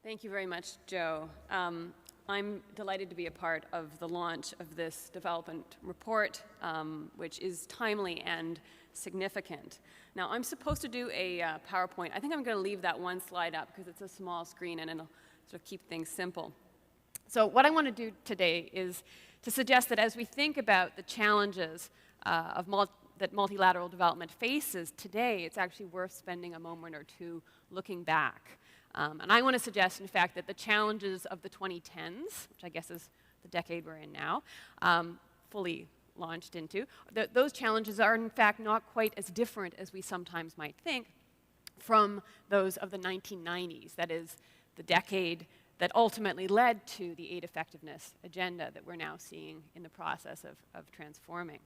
Thank you very much, Joe. I'm delighted to be a part of the launch of this development report, which is timely and significant. Now, I'm supposed to do a PowerPoint. I think I'm going to leave that one slide up because it's a small screen and it'll sort of keep things simple. So what I want to do today is to suggest that as we think about the challenges that multilateral development faces today, it's actually worth spending a moment or two looking back. And I want to suggest, in fact, that the challenges of the 2010s, which I guess is the decade we're in now, fully launched into, those challenges are, in fact, not quite as different as we sometimes might think from those of the 1990s. That is, the decade that ultimately led to the aid effectiveness agenda that we're now seeing in the process of transforming.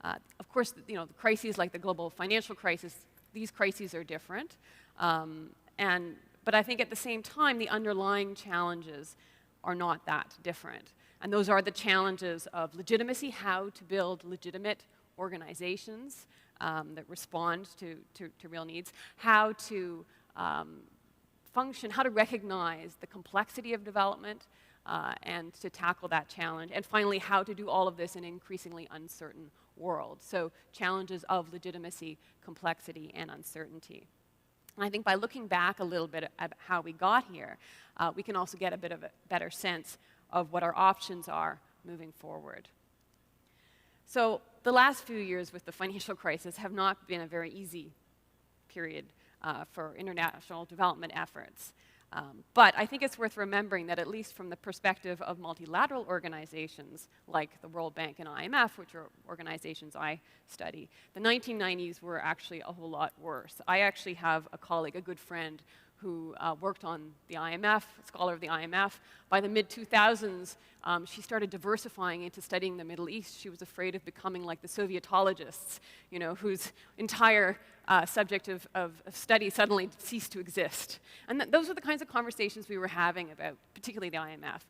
Of course, the crises like the global financial crisis, these crises are different. But I think at the same time, the underlying challenges are not that different. And those are the challenges of legitimacy, how to build legitimate organizations that respond to real needs, how to function, how to recognize the complexity of development and to tackle that challenge, and finally, how to do all of this in an increasingly uncertain world. So challenges of legitimacy, complexity, and uncertainty. And I think by looking back a little bit at how we got here, we can also get a bit of a better sense of what our options are moving forward. So the last few years with the financial crisis have not been a very easy period for international development efforts. But I think it's worth remembering that at least from the perspective of multilateral organizations like the World Bank and IMF, which are organizations I study, the 1990s were actually a whole lot worse. I actually have a colleague, a good friend, who worked on the IMF, a scholar of the IMF. By the mid-2000s, she started diversifying into studying the Middle East. She was afraid of becoming like the Sovietologists, whose entire subject of study suddenly ceased to exist. And those were the kinds of conversations we were having about, particularly the IMF,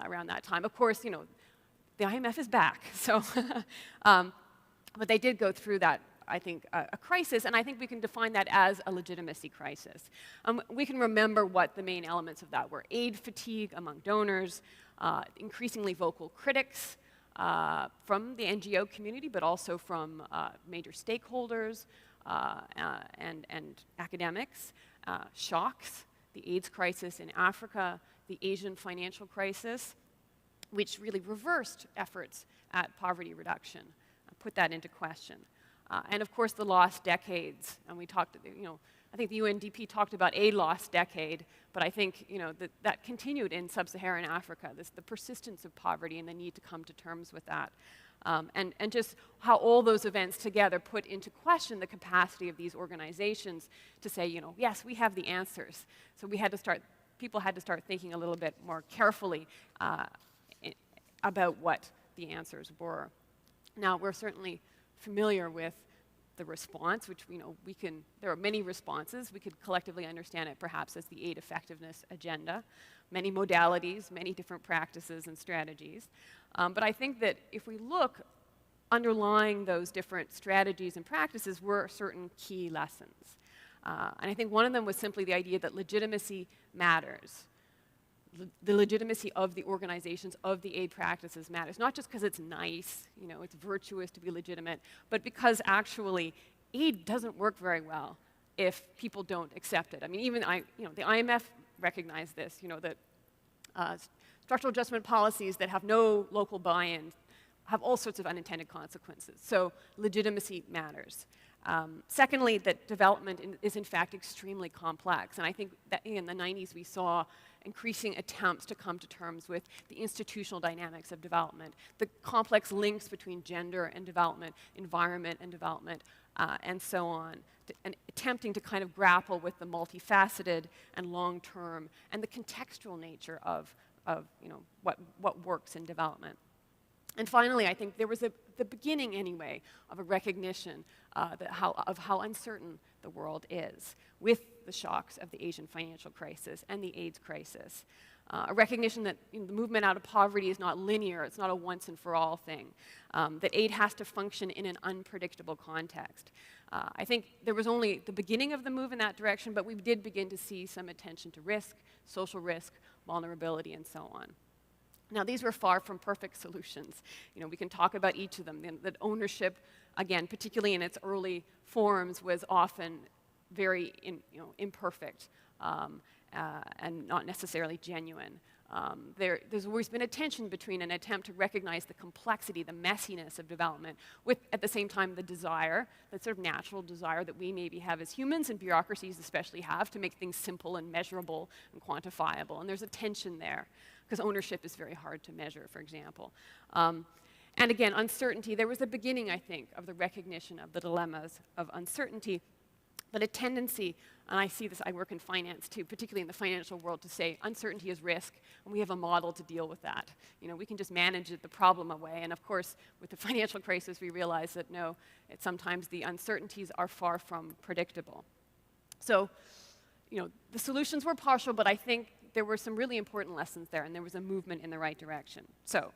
around that time. Of course, the IMF is back. So, but they did go through that, I think, a crisis, and I think we can define that as a legitimacy crisis. We can remember what the main elements of that were: aid fatigue among donors, increasingly vocal critics from the NGO community, but also from major stakeholders and academics, shocks, the AIDS crisis in Africa, the Asian financial crisis, which really reversed efforts at poverty reduction, put that into question. And of course, the lost decades. And we talked, I think the UNDP talked about a lost decade, but I think, that continued in sub-Saharan Africa, the persistence of poverty and the need to come to terms with that. And just how all those events together put into question the capacity of these organizations to say, yes, we have the answers. So people had to start thinking a little bit more carefully about what the answers were. Now, we're certainly familiar with the response, which there are many responses. We could collectively understand it perhaps as the aid effectiveness agenda, many modalities, many different practices and strategies. But I think that if we look, underlying those different strategies and practices were certain key lessons. And I think one of them was simply the idea that legitimacy matters. The legitimacy of the organizations, of the aid practices matters, not just because it's nice, it's virtuous to be legitimate, but because actually aid doesn't work very well if people don't accept it. I mean, even the IMF recognized this, that structural adjustment policies that have no local buy-in have all sorts of unintended consequences. So legitimacy matters. Secondly, that development is in fact extremely complex. And I think that in the 90s we saw increasing attempts to come to terms with the institutional dynamics of development, the complex links between gender and development, environment and development, and so on, and attempting to kind of grapple with the multifaceted and long-term and the contextual nature of what works in development. And finally, I think there was the beginning, anyway, of a recognition of how uncertain the world is with the shocks of the Asian financial crisis and the AIDS crisis. A recognition that the movement out of poverty is not linear, it's not a once and for all thing, that aid has to function in an unpredictable context. I think there was only the beginning of the move in that direction, but we did begin to see some attention to risk, social risk, vulnerability, and so on. Now, these were far from perfect solutions. We can talk about each of them. That ownership, again, particularly in its early forms, was often very imperfect and not necessarily genuine. There's always been a tension between an attempt to recognize the complexity, the messiness of development, with, at the same time, the desire, that sort of natural desire that we maybe have as humans, and bureaucracies especially have, to make things simple and measurable and quantifiable. And there's a tension there, because ownership is very hard to measure, for example. And again, uncertainty, there was a beginning, I think, of the recognition of the dilemmas of uncertainty, but a tendency, and I see this, I work in finance too, particularly in the financial world, to say uncertainty is risk, and we have a model to deal with that. We can just manage the problem away. And of course, with the financial crisis, we realize that no, sometimes the uncertainties are far from predictable. So, the solutions were partial, but I think there were some really important lessons there, and there was a movement in the right direction. So,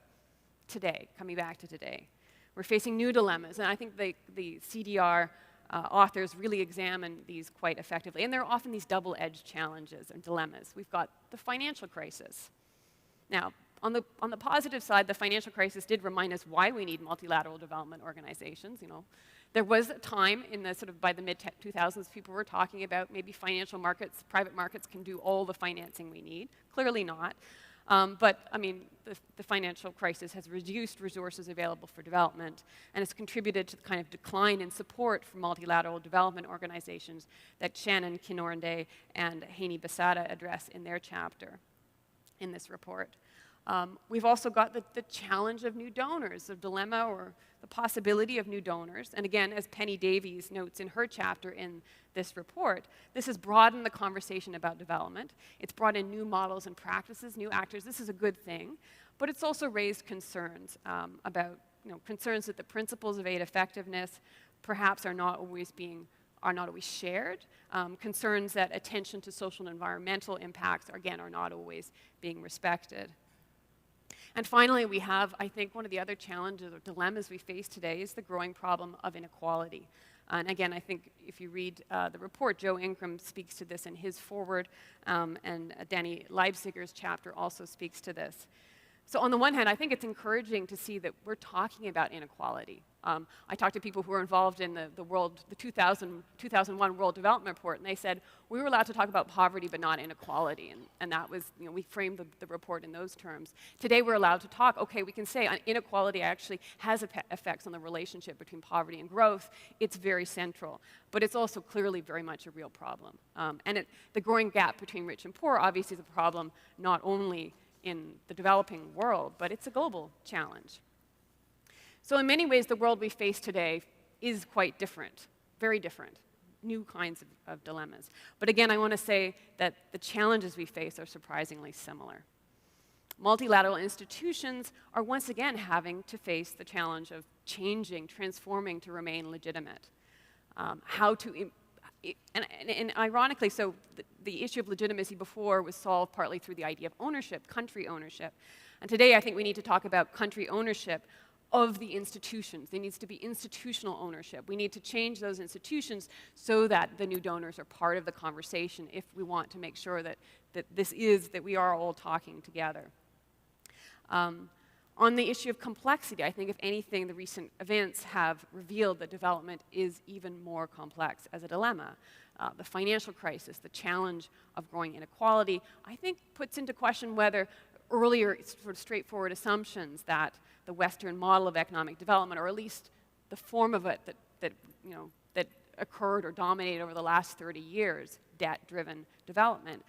today, coming back to today, we're facing new dilemmas, and I think the CDR authors really examine these quite effectively. And there are often these double-edged challenges and dilemmas. We've got the financial crisis. Now, on the positive side, the financial crisis did remind us why we need multilateral development organizations. There was a time in the by the mid-2000s, people were talking about maybe financial markets, private markets can do all the financing we need. Clearly not. But, the financial crisis has reduced resources available for development, and it's contributed to the kind of decline in support for multilateral development organizations that Shannon Kinorande and Haney Basada address in their chapter in this report. We've also got the challenge of new donors, the dilemma or the possibility of new donors. And again, as Penny Davies notes in her chapter in this report, this has broadened the conversation about development. It's brought in new models and practices, new actors. This is a good thing. But it's also raised concerns about, concerns that the principles of aid effectiveness perhaps are not always shared. Concerns that attention to social and environmental impacts, again, are not always being respected. And finally, we have, I think, one of the other challenges or dilemmas we face today is the growing problem of inequality. And again, I think if you read the report, Joe Ingram speaks to this in his foreword, and Danny Leipziger's chapter also speaks to this. So on the one hand, I think it's encouraging to see that we're talking about inequality. I talked to people who were involved in the 2001 World Development Report, and they said, we were allowed to talk about poverty but not inequality. And that was, we framed the report in those terms. Today we're allowed to talk, okay, we can say inequality actually has effects on the relationship between poverty and growth. It's very central. But it's also clearly very much a real problem. And the growing gap between rich and poor obviously is a problem not only in the developing world, but it's a global challenge. So in many ways, the world we face today is quite different, very different, new kinds of dilemmas. But again, I want to say that the challenges we face are surprisingly similar. Multilateral institutions are once again having to face the challenge of changing, transforming to remain legitimate. And ironically, so the issue of legitimacy before was solved partly through the idea of ownership, country ownership. And today I think we need to talk about country ownership of the institutions. There needs to be institutional ownership. We need to change those institutions so that the new donors are part of the conversation if we want to make sure that we are all talking together. On the issue of complexity, I think if anything, the recent events have revealed that development is even more complex as a dilemma. The financial crisis, the challenge of growing inequality, I think puts into question whether earlier sort of straightforward assumptions that the Western model of economic development, or at least the form of it that occurred or dominated over the last 30 years, debt-driven development,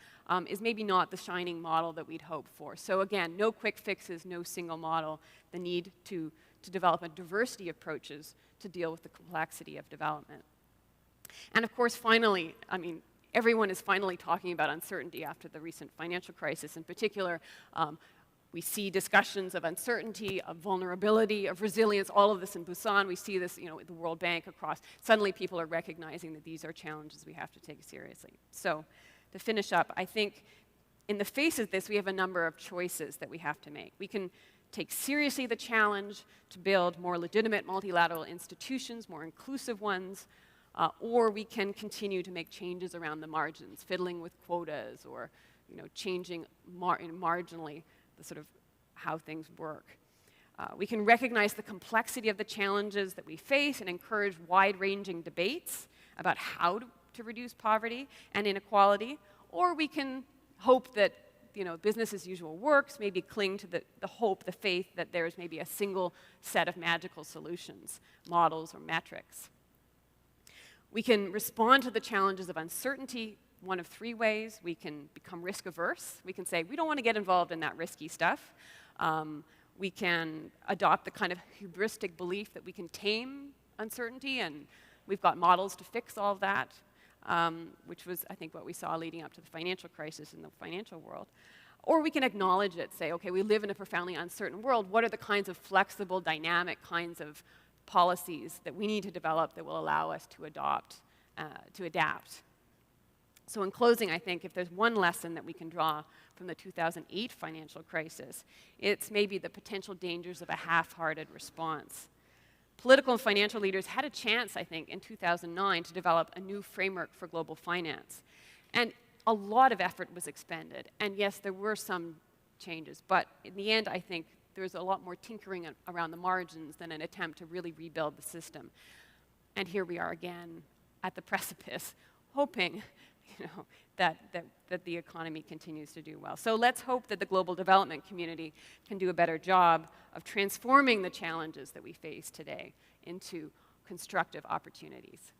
is maybe not the shining model that we'd hoped for. So again, no quick fixes, no single model, the need to develop a diversity of approaches to deal with the complexity of development. And of course, finally, everyone is finally talking about uncertainty after the recent financial crisis. In particular, we see discussions of uncertainty, of vulnerability, of resilience, all of this in Busan. We see this, at the World Bank across. Suddenly people are recognizing that these are challenges we have to take seriously. So to finish up, I think in the face of this, we have a number of choices that we have to make. We can take seriously the challenge to build more legitimate multilateral institutions, more inclusive ones, or we can continue to make changes around the margins, fiddling with quotas or changing marginally the sort of how things work. We can recognize the complexity of the challenges that we face and encourage wide-ranging debates about how to reduce poverty and inequality, or we can hope that business as usual works, maybe cling to the hope, the faith that there's maybe a single set of magical solutions, models, or metrics. We can respond to the challenges of uncertainty one of three ways. We can become risk averse. We can say, we don't want to get involved in that risky stuff. We can adopt the kind of hubristic belief that we can tame uncertainty, and we've got models to fix all of that, which was, I think, what we saw leading up to the financial crisis in the financial world. Or we can acknowledge it, say, okay, we live in a profoundly uncertain world. What are the kinds of flexible, dynamic kinds of policies that we need to develop that will allow us to adapt? So in closing, I think if there's one lesson that we can draw from the 2008 financial crisis, it's maybe the potential dangers of a half-hearted response. Political and financial leaders had a chance, I think, in 2009 to develop a new framework for global finance. And a lot of effort was expended. And yes, there were some changes. But in the end, I think there was a lot more tinkering around the margins than an attempt to really rebuild the system. And here we are again at the precipice, hoping that the economy continues to do well. So let's hope that the global development community can do a better job of transforming the challenges that we face today into constructive opportunities.